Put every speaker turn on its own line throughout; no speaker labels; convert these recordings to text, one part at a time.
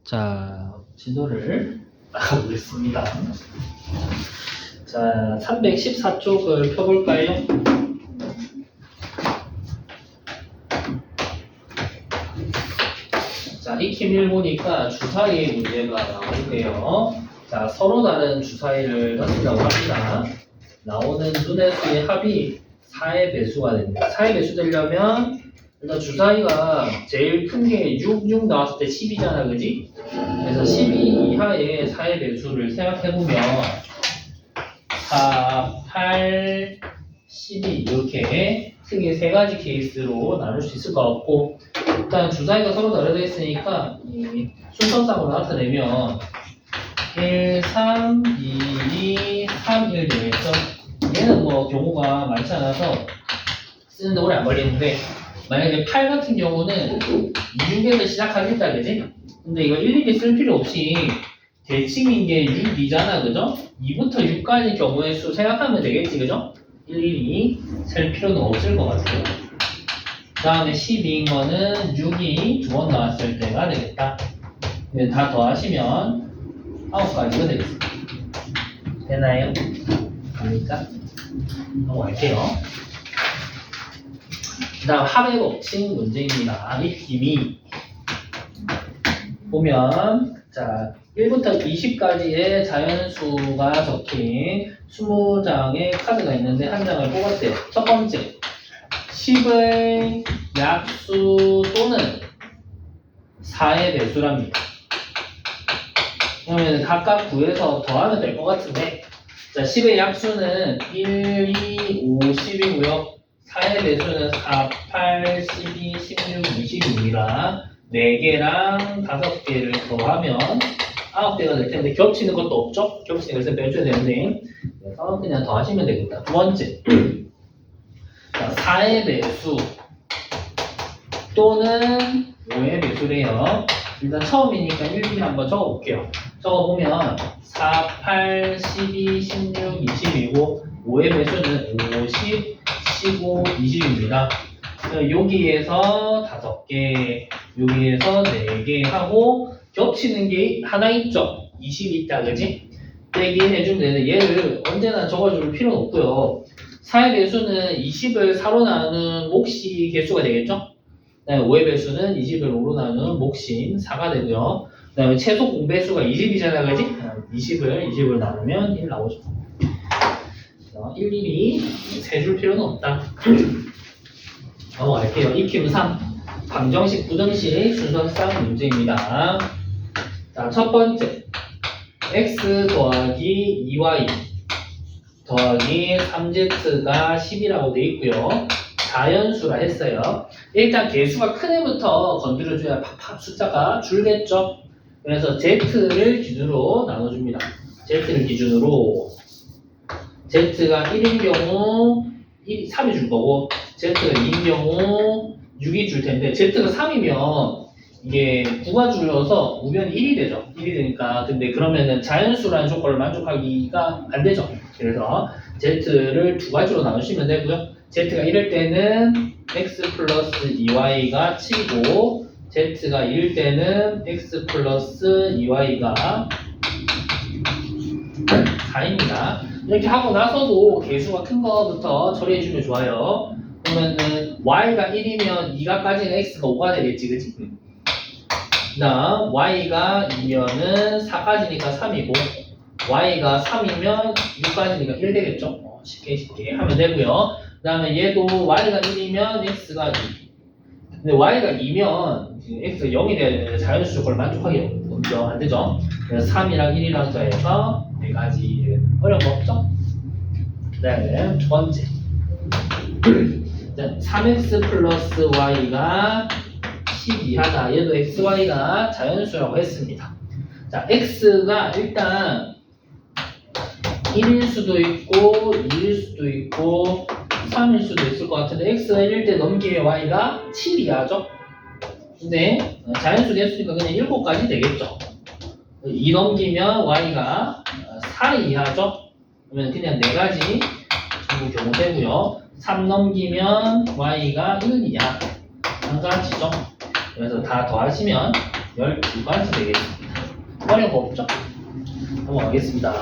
자, 진도를 나가보겠습니다. 자, 314쪽을 펴볼까요? 자, 익힘 1보니까 주사위 문제가 나오는데요. 자, 서로 다른 주사위를 넣는다고 합니다. 나오는 눈의 수의 합이 4의 배수가 됩니다. 4의 배수 되려면 일단 주사위가 제일 큰 게 6 나왔을 때 10이잖아, 그지? 그래서 12 이하의 4의 배수를 생각해보면 4, 8, 12 이렇게 크게 세 가지 케이스로 나눌 수 있을 것 같고, 일단 주사위가 서로 다르다 했으니까 이 순서상으로 나타내면 1, 3, 2, 2, 3, 1 되겠죠? 얘는 뭐 경우가 많지 않아서 쓰는데 오래 안 걸리는데, 만약에 8 같은 경우는 2중에서 시작하겠다, 그지? 근데 이거 1, 2개 쓸 필요 없이 대칭인 게 6, 2잖아, 그죠? 2부터 6까지 경우의 수 생각하면 되겠지, 그죠? 1, 2 셀 필요는 없을 것 같아요. 그 다음에 12인 거는 6이 두 번 나왔을 때가 되겠다. 다 더하시면 9가지가 되겠습니다. 되나요? 갑니까? 넘어갈게요. 그 다음 합의 법칙 문제입니다. 익힘이 보면 자 1부터 20까지의 자연수가 적힌 20장의 카드가 있는데 한 장을 뽑았대요. 첫 번째 10의 약수 또는 4의 배수랍니다. 그러면 각각 구해서 더하면 될 것 같은데, 자 10의 약수는 1, 2, 5, 10이고요. 4의 배수는 4, 8, 12, 16, 20입니다. 4개랑 5개를 더하면 9개가 될 텐데 겹치는 것도 없죠? 겹치는 것을 빼줘야 되는데, 그래서 그냥 더하시면 되겠다. 두 번째, 자, 4의 배수 또는 5의 배수래요. 일단 처음이니까 1, 2 한번 적어볼게요. 적어보면 4, 8, 12, 16, 20이고 5의 배수는 50, 15, 20입니다. 여기에서 5개, 여기에서 4개 하고 겹치는 게 하나 있죠? 20이 있다, 그지? 빼기 해주면 되는데 얘를 언제나 적어줄 필요는 없고요. 4의 배수는 20을 4로 나누는 몫이 개수가 되겠죠? 그 다음에 5의 배수는 20을 5로 나누는 몫인 4가 되고요. 그 다음에 최소 공배수가 20이잖아, 그지? 20을 나누면 1 나오죠. 1, 2 세줄 필요는 없다. 넘어갈게요. 익힘 3. 방정식, 부정식 순서상 문제입니다. 자, 첫 번째. x 더하기 2y 더하기 3z가 10이라고 돼 있고요. 자연수라 했어요. 일단 개수가 큰 애부터 건드려줘야 팍팍 숫자가 줄겠죠. 그래서 z를 기준으로 나눠줍니다. z를 기준으로 z가 1인 경우 3이 줄 거고, z가 2인 경우 6이 줄 텐데, z가 3이면 이게 9가 줄여서 우변이 1이 되죠. 1이 되니까. 근데 그러면은 자연수라는 조건을 만족하기가 안 되죠. 그래서 z를 두 가지로 나누시면 되고요. z가 1일 때는 x 플러스 2y가 7이고, z가 2일 때는 x 플러스 2y가 4입니다. 이렇게 하고 나서도 개수가 큰 거부터 처리해주면 좋아요. 그러면은 y가 1이면 2가까지는 x가 5가 되겠지, 그치? 그 다음 y가 2면은 4까지니까 3이고, y가 3이면 6까지니까 1 되겠죠? 쉽게 하면 되고요. 그 다음에 얘도 y가 1이면 x가 2. 근데 y가 2면 x가 0이 돼야 되는데 자연수 조건을 만족하기 없죠. 안 되죠? 그래서 3이랑 1이랑 더해서 4가지 어려운 거 없죠? 그 다음에 두 번째 3x 플러스 y가 12하다. 얘도 xy가 자연수라고 했습니다. 자, x가 일단 1일 수도 있고 2일 수도 있고 3일 수도 있을 것 같은데, x가 1일 때 넘기면 y가 7 이하죠? 근데 자연수 됐으니까 그냥 7까지 되겠죠? 2 넘기면 y가 4 이하죠? 그러면 그냥 4가지 전부 경우 되고요. 3 넘기면 y가 1 이하. 한 가지죠? 그래서 다 더하시면 12가지 되겠습니다. 어려운 거 없죠? 넘어가겠습니다.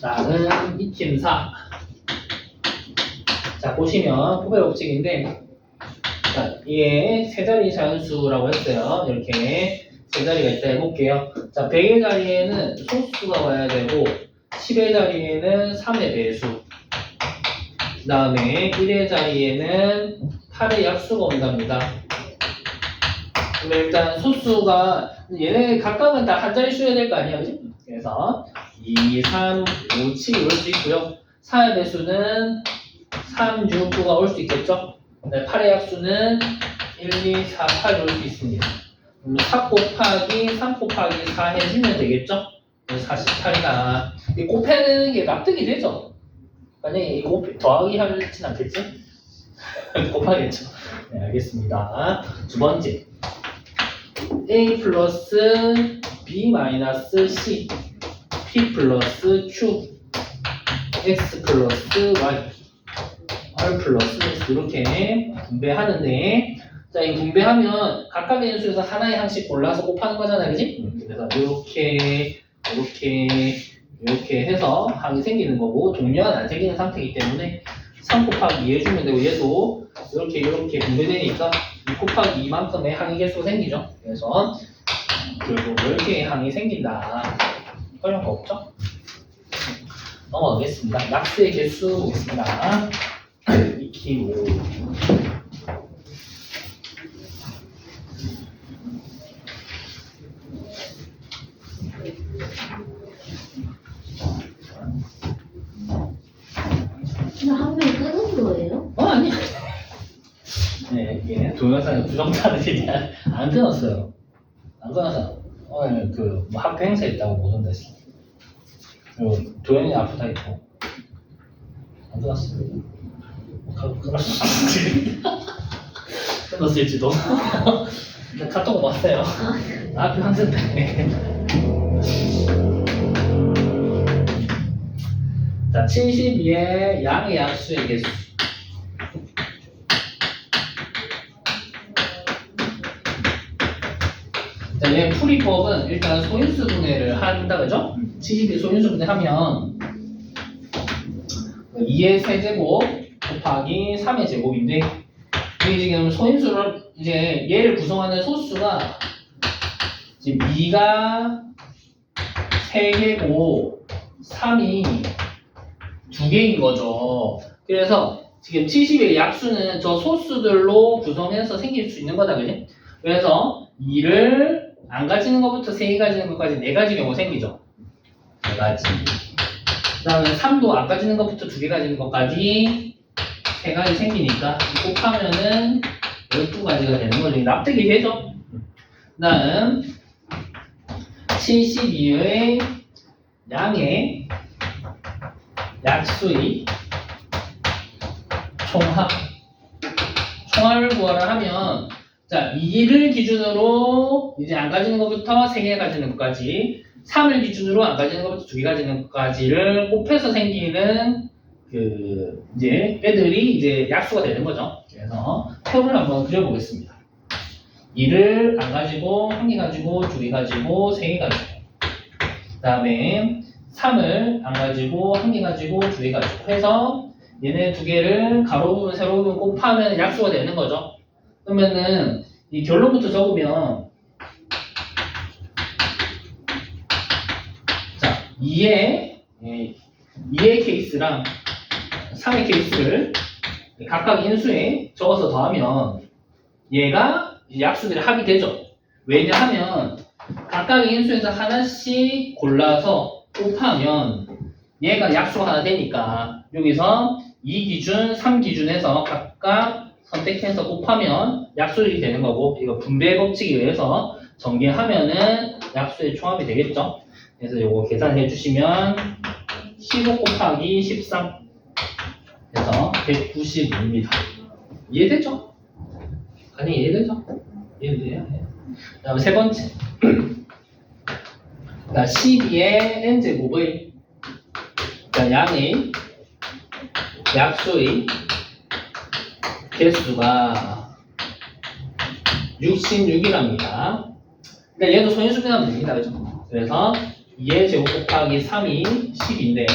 다음 익힘 4. 자, 보시면 포괄 법칙인데, 자, 이게 세 자리 자연수라고 했어요. 이렇게 세 자리가 있다 해볼게요. 자, 100의 자리에는 소수가 와야 되고, 10의 자리에는 3의 배수, 그 다음에 1의 자리에는 8의 약수가 온답니다. 그럼 일단 소수가 얘네 각각은 다 한 자리 수여야 될 거 아니야, 그지? 그래서 2, 3, 5, 7이 올 수 있고요. 4의 배수는 3, 6, 9가 올 수 있겠죠? 8의 약수는 1, 2, 4, 8이 올 수 있습니다. 그럼 4 곱하기 3 곱하기 4 해주면 되겠죠? 48이다. 이 곱해는 게 납득이 되죠? 만약에 이거 더하기 하진 않겠지? 곱하겠죠? 네, 알겠습니다. 두 번째. A 플러스 B 마이너스 C, P 플러스 Q, X 플러스 Y, R 플러스 S 이렇게 분배하는데, 자, 이 분배하면 각각의 인수에서 하나의 항씩 골라서 곱하는 거잖아, 그지? 그래서 이렇게 해서 항이 생기는 거고, 동료는 안 생기는 상태이기 때문에 3 곱하기 2 해주면 되고, 얘도 이렇게 분배되니까 2 곱하기 2만큼의 항의 개수가 생기죠. 그래서 결국 10개의 항이 생긴다. 어려운 거 없죠? 넘어가겠습니다. 약수의 개수 보겠습니다. 2키 5.
한 명이 끊은 거예요?
아니. 네, 이게 동영상에 부정타는 얘기 안 끊었어요. 안 끊어서 오늘 뭐 학교 행사 있다고 못 온다 했어. 그리고 도현이 아프다 했고 안 끊었어요. 끊었을지도. 근데 카톡 왔어요. 학교 항상 때. 자, 72의 양의 약수의 개수. 자, 얘 풀이법은 일단 소인수 분해를 한다, 그죠? 72 소인수 분해하면 2의 세제곱 곱하기 3의 제곱인데, 여기 지금 소인수를 이제 얘를 구성하는 소수가 지금 2가 3개고 3이 2개인 거죠. 그래서 지금 70의 약수는 저 소수들로 구성해서 생길 수 있는 거다, 그지? 그래서 2를 안 가지는 것부터 3개 가지는 것까지 4가지 경우 생기죠. 4가지. 그 다음에 3도 안 가지는 것부터 2개 가지는 것까지 3가지 생기니까 곱하면은 12가지가 되는 거죠. 납득이 되죠. 그 다음 72의 양의 약수의 총합을 구하라 하면, 자, 2를 기준으로 이제 안 가지는 것부터 3개 가지는 것까지, 3을 기준으로 안 가지는 것부터 2개 가지는 것까지를 곱해서 생기는 이제 애들이 이제 약수가 되는 거죠. 그래서 표를 한번 그려보겠습니다. 2를 안 가지고 1개 가지고 2개 가지고 3개 가지고, 그 다음에 3을 안 가지고 1개 가지고 2개 가지고 해서 얘네 2개를 가로 부분 세로 부분 곱하면 약수가 되는 거죠. 그러면은 이 결론부터 적으면, 자, 2의 케이스랑 3의 케이스를 각각 인수에 적어서 더하면 얘가 약수들의 합이 되죠. 왜냐하면 각각의 인수에서 하나씩 골라서 곱하면 얘가 약수가 하나 되니까, 여기서 2 기준, 3 기준에서 각각 선택해서 곱하면 약수들이 되는 거고, 이거 분배 법칙에 의해서 전개하면은 약수의 총합이 되겠죠. 그래서 요거 계산해 주시면 15 곱하기 13 그래서 195입니다. 이해되죠? 아니, 이해되죠? 이해돼요? 그 다음에 세 번째. 자, 12의 n제곱의 양의 약수의 개수가 66이랍니다. 그러니까 얘도 손인수분하면 됩니다. 그죠? 그래서 2의 제곱 곱하기 3이 10인데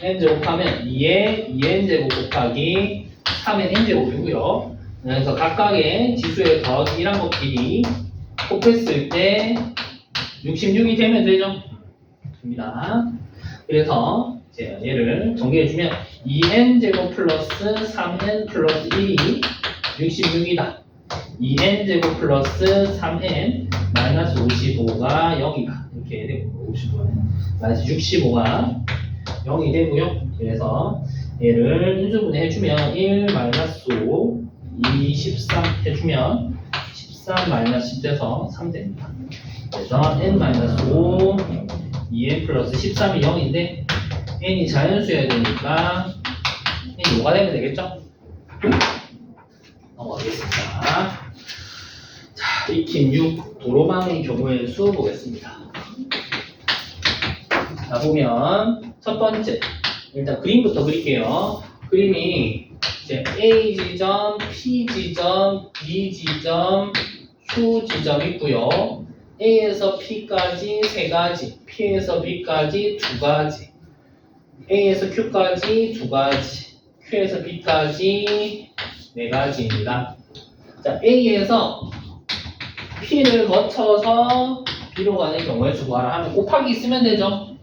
n 제곱하면 2의 2n 제곱 곱하기 3의 n 제곱이고요. 그래서 각각의 지수의 더하기 1한 것끼리 곱했을 때 66이 되면 되죠? 됩니다. 그래서 이제 얘를 정리해주면 2n 제곱 플러스 3n 플러스 1이 66이다. 2n 제곱 플러스 3n 마이너스 55가 0이다. 이렇게 되고 55는 마이너스 65가 0이 되고요. 그래서 얘를 인수분해 해주면 1 마이너스 5, 2, 13 해주면 13 마이너스 10 돼서 3 됩니다. 그래서 n 마이너스 5, 2n 플러스 13이 0인데 n이 자연수여야 되니까 n이 5가 되면 되겠죠? 넘어가겠습니다. 자, 익힌 6 도로망의 경우의 수 보겠습니다. 자, 보면 첫 번째 일단 그림부터 그릴게요. 그림이 이제 A 지점, P 지점, B 지점, Q 지점 있고요. A에서 P까지 3가지, P에서 B까지 2가지, A에서 Q까지 2가지, Q에서 B까지 4가지입니다. 자, A에서 P를 거쳐서 B로 가는 경우의 수 구하라 하면 곱하기 쓰면 되죠.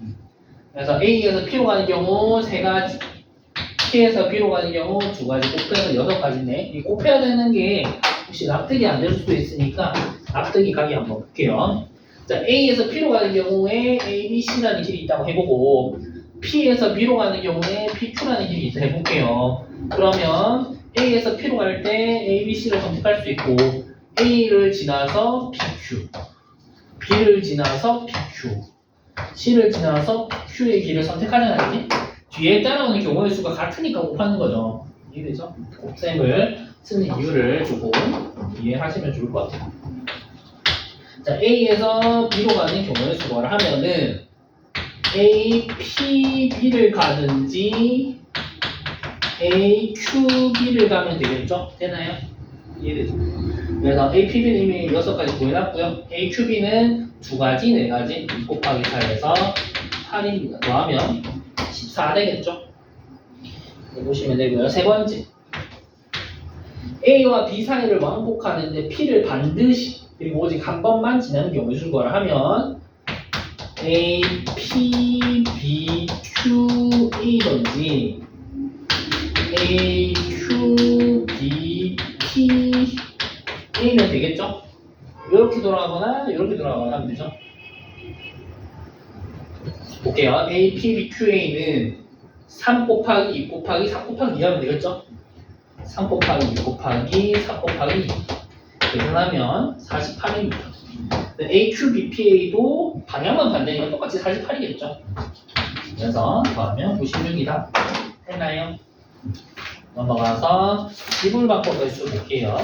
그래서 A에서 P로 가는 경우 3가지, P에서 B로 가는 경우 2가지, 곱해서 6가지네. 이 곱해야 되는 게 혹시 납득이 안 될 수도 있으니까 납득이 가게 한번 볼게요. 자, A에서 P로 가는 경우에 A, B, C라는 길이 있다고 해보고 P에서 B로 가는 경우에 P, Q라는 길이 있다 해볼게요. 그러면 A에서 P로 갈 때 A, B, C를 선택할 수 있고 A를 지나서 PQ, B를 지나서 PQ, C를 지나서 Q의 길을 선택하잖아요. 뒤에 따라오는 경우의 수가 같으니까 곱하는 거죠. 이해되죠? 곱셈을 쓰는 이유를 조금 이해하시면 좋을 것 같아요. 자, A에서 B로 가는 경우의 수를 하면은 A, P, B를 가든지 A, Q, B를 가면 되겠죠? 되나요? 이해되죠? 그래서 A, P, B는 이미 6가지 구해놨고요. A, Q, B는 2가지, 4가지, 2 곱하기 4에서 8입니다. 더하면 14 되겠죠? 보시면 되고요. 세 번째, A와 B 사이를 왕복하는데 P를 반드시 그리고 오직 한 번만 지나는 경우의 수를 하면 A, P, B, Q, A든지 A, Q, B, P, A면 되겠죠? 이렇게 돌아가거나 이렇게 돌아가거나 하면 되죠? 볼게요. A, P, B, Q, A는 3 곱하기 2 곱하기 4 곱하기 2 하면 되겠죠? 3 곱하기 2 곱하기 4 곱하기 2 계산하면 48입니다. A, Q, B, P, A도 방향만 반대니까 똑같이 48이겠죠? 그래서 더하면 96이다. 했나요? 넘어가서 지불방법을 수 볼게요.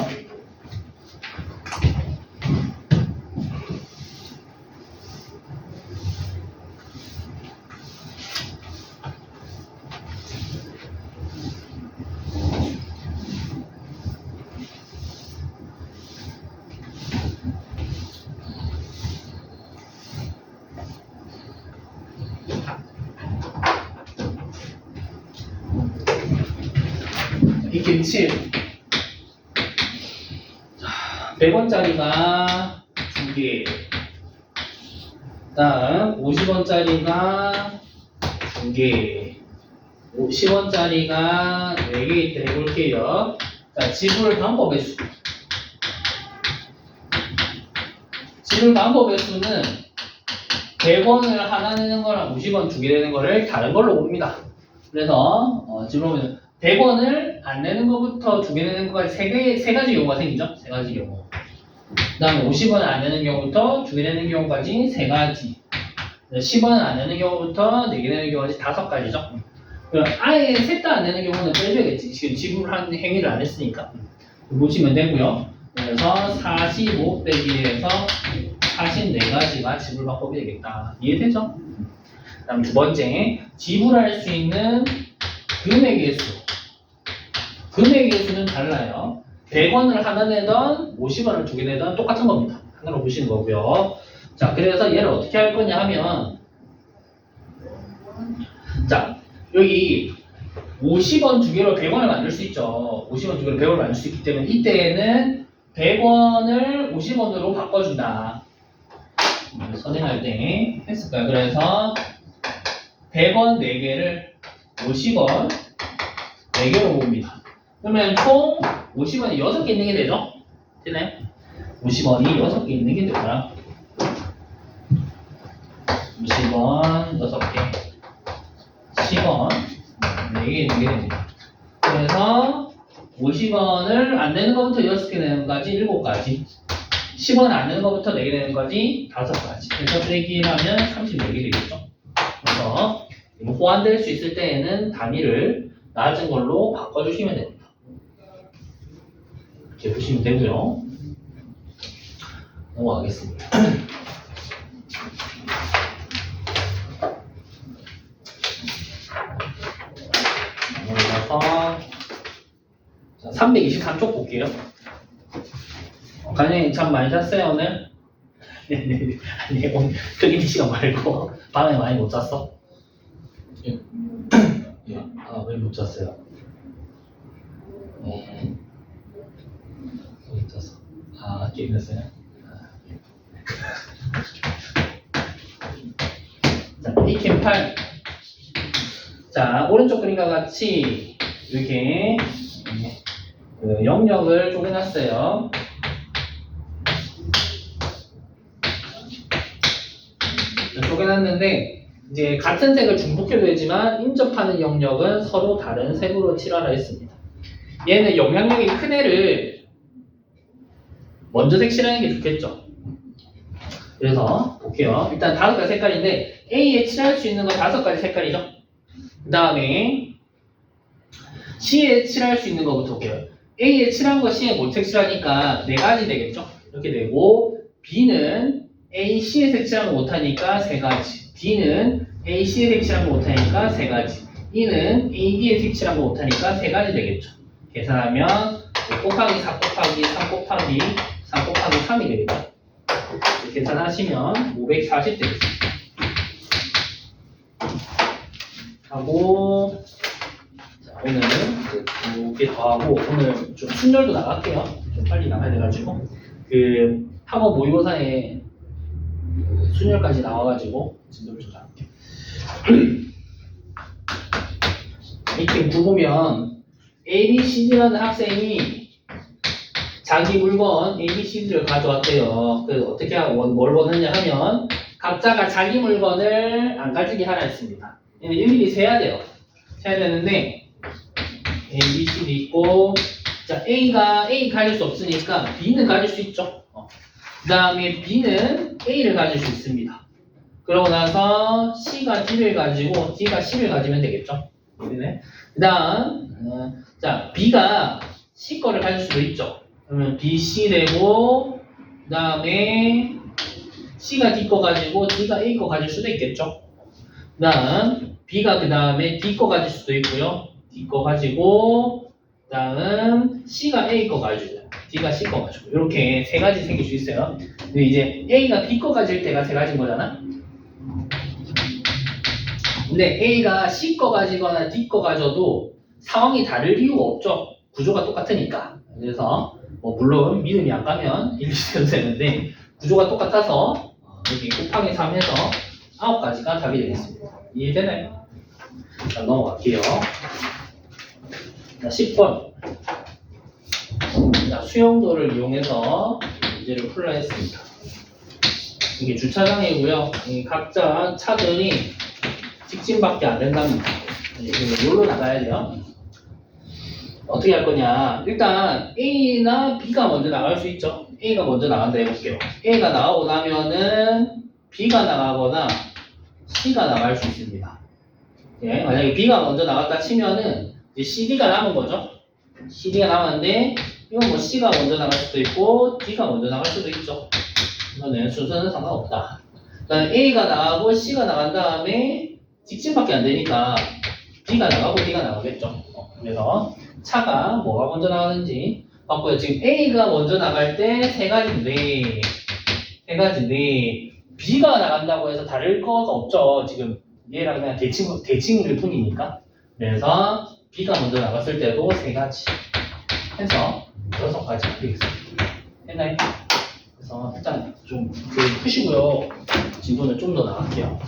익힌 7 100원짜리가 2개, 다음 50원짜리가 2개, 50원짜리가 4개 있다 해볼게요. 자, 지불 방법의 수. 지불 방법의 수는 100원을 하나 내는 거랑 50원 2개 내는 거를 다른 걸로 봅니다. 그래서 지금 보면 100원을 안 내는 것부터 2개 내는 것까지 세 가지 경우가 생기죠? 3가지 경우. 그 다음에 50원을 안 내는 경우부터 2개 내는 경우까지 3가지. 10원을 안 내는 경우부터 4개 내는 경우까지 5가지죠? 그럼 아예 셋 다 안 내는 경우는 빼줘야겠지. 지금 지불한 행위를 안 했으니까. 보시면 되고요. 그래서 45 빼기에서 44가지가 지불 방법이 되겠다. 이해되죠? 그 다음 두 번째, 지불할 수 있는 금액의 수. 금액의 수는 달라요. 100원을 하나 내던 50원을 두 개 내던 똑같은 겁니다. 하나로 보시는 거고요. 자, 그래서 얘를 어떻게 할 거냐 하면 자, 여기 50원 두 개로 100원을 만들 수 있죠. 50원 두 개로 100원을 만들 수 있기 때문에 이때는 100원을 50원으로 바꿔준다. 선행할 때 했을까요? 그래서 100원 4개를 50원 4개로 봅니다. 그러면 총 50원이 6개 있는 게 되죠? 되나요? 50원이 6개 있는 게 되더라. 50원 6개 10원 4개 있는 게 됩니다. 그래서 50원을 안 내는 것부터 6개 내는 것까지 7가지 10원 안 내는 것부터 4개 내는 것까지 5가지 그래서 빼기를 하면 34개 되겠죠. 그래서 호환될 수 있을 때에는 단위를 낮은 걸로 바꿔주시면 됩니다. 이렇게 보시면 되고요. 넘어가겠습니다. 넘어가서 323쪽 볼게요. 과장님 참 많이 잤어요 오늘? 아니 오늘 특임 시간 말고 밤에 많이 못 잤어? 예. 아, 왜 못 잤어요? 못 잤어. 아, 게임했어요? 자, 이캠 8. 자, 오른쪽 그림과 같이 이렇게 그 영역을 쪼개놨어요. 쪼개놨는데 이제 같은 색을 중복해도 되지만 인접하는 영역은 서로 다른 색으로 칠하라 했습니다. 얘는 영향력이 큰 애를 먼저 색칠하는 게 좋겠죠. 그래서 볼게요. 일단 5가지 색깔인데 A에 칠할 수 있는 건 5가지 색깔이죠. 그 다음에 C에 칠할 수 있는 것부터 볼게요. A에 칠한 거 C에 못 색칠하니까 4가지 되겠죠. 이렇게 되고 B는 A, C에 색칠한 거 못하니까 3가지 D는 A, C에 색칠한 거 못하니까 3가지 E는 A, D에 색칠한 거 못하니까 3가지 되겠죠. 계산하면 5 곱하기 4 곱하기 3 곱하기 3 곱하기 3이 되겠죠. 계산하시면 540 되겠습니다. 하고 자, 오늘 2개 더하고 오늘 좀 순열도 나갈게요. 좀 빨리 나가야 돼가지고 그 학원 모의고사에 순열까지 나와가지고 진도를 좀 나갈게요. 이팀 9 보면 ABCD라는 학생이 자기 물건 ABCD를 가져왔대요. 그 어떻게 하고 뭘 보느냐 하면 각자가 자기 물건을 안 가지게 하라 했습니다. 일일이 세야 돼요. 세야 되는데 A, B, C, D 있고 자 A가 A 가질 수 없으니까 B는 가질 수 있죠. 그 다음에 B는 A를 가질 수 있습니다. 그러고 나서 C가 D를 가지고 D가 C를 가지면 되겠죠. 그 다음 자 B가 C 거를 가질 수도 있죠. 그러면 B, C 되고 그 다음에 C가 D 거 가지고 D가 A 거 가질 수도 있겠죠. 그 다음 B가 그 다음에 D 거 가질 수도 있고요. D 거 가지고 그 다음 C가 A 거 가지고 D가 C 거 가지고 이렇게 3가지 생길 수 있어요. 근데 이제 A가 B 거 가질 때가 3가지인 거잖아. 근데 A가 C 거 가지거나 D 거 가져도 상황이 다를 이유가 없죠. 구조가 똑같으니까. 그래서 뭐 물론 믿음이 안 가면 1, 2, 3 되는데 구조가 똑같아서 여기 곱하기 3 해서 9가지가 답이 되겠습니다. 이해되나요? 자, 넘어갈게요. 자, 10번. 자, 수용도를 이용해서 문제를 풀라 했습니다. 이게 주차장이고요. 이 각자 차들이 직진밖에 안 된답니다. 여기로 나가야 돼요. 어떻게 할 거냐. 일단 A나 B가 먼저 나갈 수 있죠. A가 먼저 나간다 해볼게요. A가 나가고 나면은 B가 나가거나 C가 나갈 수 있습니다. 예, 만약에 B가 먼저 나갔다 치면은 이제 CD가 남은 거죠. CD가 남았는데 이건 뭐 C가 먼저 나갈 수도 있고 D가 먼저 나갈 수도 있죠. 이거는 순서는 상관없다. 그다음에 A가 나가고 C가 나간 다음에 직진밖에 안 되니까 B가 나가고 D가 나가겠죠. 그래서 차가 뭐가 먼저 나가는지 맞고요. 지금 A가 먼저 나갈 때 세 가지인데 B가 나간다고 해서 다를 거가 없죠. 지금 얘랑 그냥 대칭일 뿐이니까. 그래서 B가 먼저 나갔을 때도 세 가지 해서 6가지가 되겠습니다. 했나요? 그래서 일단 좀 푸시고요. 진도는 좀 더 나갈게요.